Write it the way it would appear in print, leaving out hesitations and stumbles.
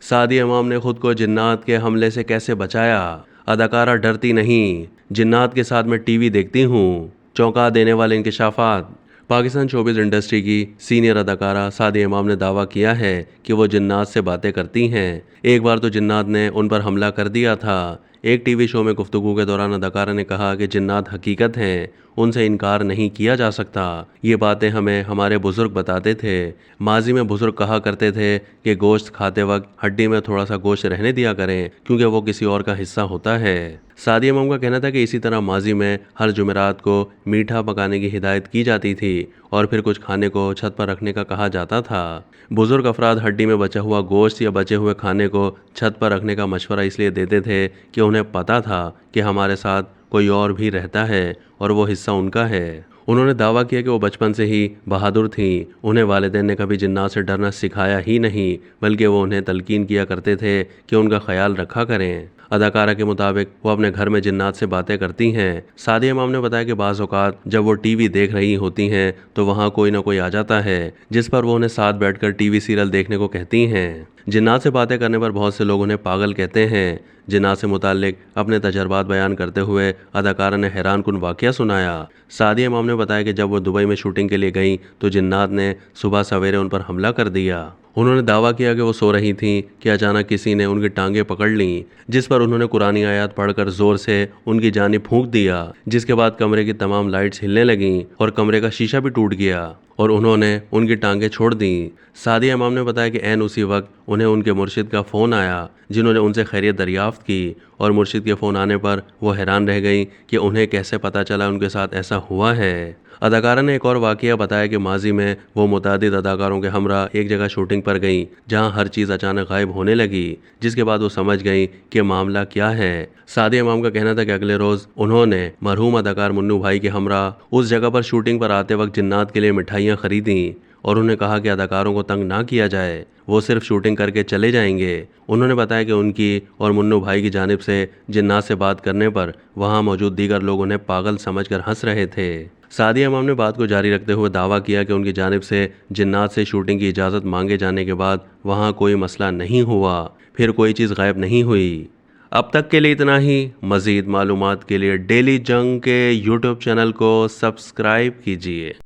सादिया इमाम ने खुद को जिन्नात के हमले से कैसे बचाया। अदाकारा डरती नहीं, जिन्नात के साथ मैं टीवी देखती हूँ। चौंका देने वाले इंकशाफात। पाकिस्तान शोबिज़ इंडस्ट्री की सीनियर अदाकारा सादिया इमाम ने दावा किया है कि वो जिन्नात से बातें करती हैं। एक बार तो जिन्नात ने उन पर हमला कर दिया था। एक टीवी शो में गुफ्तगू के दौरान अदाकारा ने कहा कि जिन्नात हकीकत हैं, उनसे इनकार नहीं किया जा सकता। ये बातें हमें हमारे बुजुर्ग बताते थे। माजी में बुजुर्ग कहा करते थे कि गोश्त खाते वक्त हड्डी में थोड़ा सा गोश्त रहने दिया करें, क्योंकि वो किसी और का हिस्सा होता है। सादिया इमाम का कहना था कि इसी तरह माजी में हर जुमेरात को मीठा पकाने की हिदायत की जाती थी और फिर कुछ खाने को छत पर रखने का कहा जाता था। बुजुर्ग अफराद हड्डी में बचा हुआ गोश्त या बचे हुए खाने को छत पर रखने का मशवरा इसलिए देते थे कि उन्हें पता था कि हमारे साथ कोई और भी रहता है और वो हिस्सा उनका है। उन्होंने दावा किया कि वो बचपन से ही बहादुर थीं। उन्हें वालिदैन ने कभी जिन्नात से डरना सिखाया ही नहीं, बल्कि वो उन्हें तलकीन किया करते थे कि उनका ख्याल रखा करें। अदाकारा के मुताबिक वो अपने घर में जिन्नात से बातें करती हैं। सादिया इमाम ने बताया कि बाज़ औक़ात जब वो टीवी देख रही होती हैं तो वहाँ कोई ना कोई आ जाता है, जिस पर वो उन्हें साथ बैठकर टीवी सीरियल देखने को कहती हैं। जिन्नात से बातें करने पर बहुत से लोग उन्हें पागल कहते हैं। जिन्नात से मुताल्लिक अपने तजर्बात बयान करते हुए अदाकारा ने हैरानकुन वाक़या सुनाया। सादिया इमाम ने बताया कि जब वो दुबई में शूटिंग के लिए गईं तो जिन्नात ने सुबह सवेरे उन पर हमला कर दिया। उन्होंने दावा किया कि वो सो रही थीं कि अचानक किसी ने उनकी टांगें पकड़ लीं, जिस पर उन्होंने कुरानी आयत पढ़कर जोर से उनकी जानिब फूंक दिया, जिसके बाद कमरे की तमाम लाइट्स हिलने लगीं और कमरे का शीशा भी टूट गया और उन्होंने उनकी टांगें छोड़ दीं। सादिया इमाम ने बताया कि ऐन उसी वक्त उन्हें उनके मुर्शिद का फ़ोन आया, जिन्होंने उनसे खैरियत दरियाफ्त की और मुर्शिद के फ़ोन आने पर वो हैरान रह गई कि उन्हें कैसे पता चला उनके साथ ऐसा हुआ है। अदाकारा ने एक और वाक़या बताया कि माजी में वो मुतादिद अदाकारों के हमरा एक जगह शूटिंग पर गईं, जहां हर चीज़ अचानक गायब होने लगी, जिसके बाद वो समझ गईं कि मामला क्या है। सादिया इमाम का कहना था कि अगले रोज़ उन्होंने मरहूम अदाकार मुन्नू भाई के हमरा उस जगह पर शूटिंग पर आते वक्त जिन्नात के लिए मिठाइयाँ खरीदी और उन्हें कहा कि अदाकारों को तंग ना किया जाए, वो सिर्फ शूटिंग करके चले जाएंगे। उन्होंने बताया कि उनकी और मुन्नू भाई की जानिब से जिन्नात से बात करने पर वहां मौजूद दीगर लोग उन्हें पागल समझकर हंस रहे थे। सादिया इमाम ने बात को जारी रखते हुए दावा किया कि उनकी जानिब से जिन्नात से शूटिंग की इजाज़त मांगे जाने के बाद वहां कोई मसला नहीं हुआ, फिर कोई चीज़ गायब नहीं हुई। अब तक के लिए इतना ही। मज़ीद मालूमात के लिए डेली जंग के यूट्यूब चैनल को सब्सक्राइब कीजिए।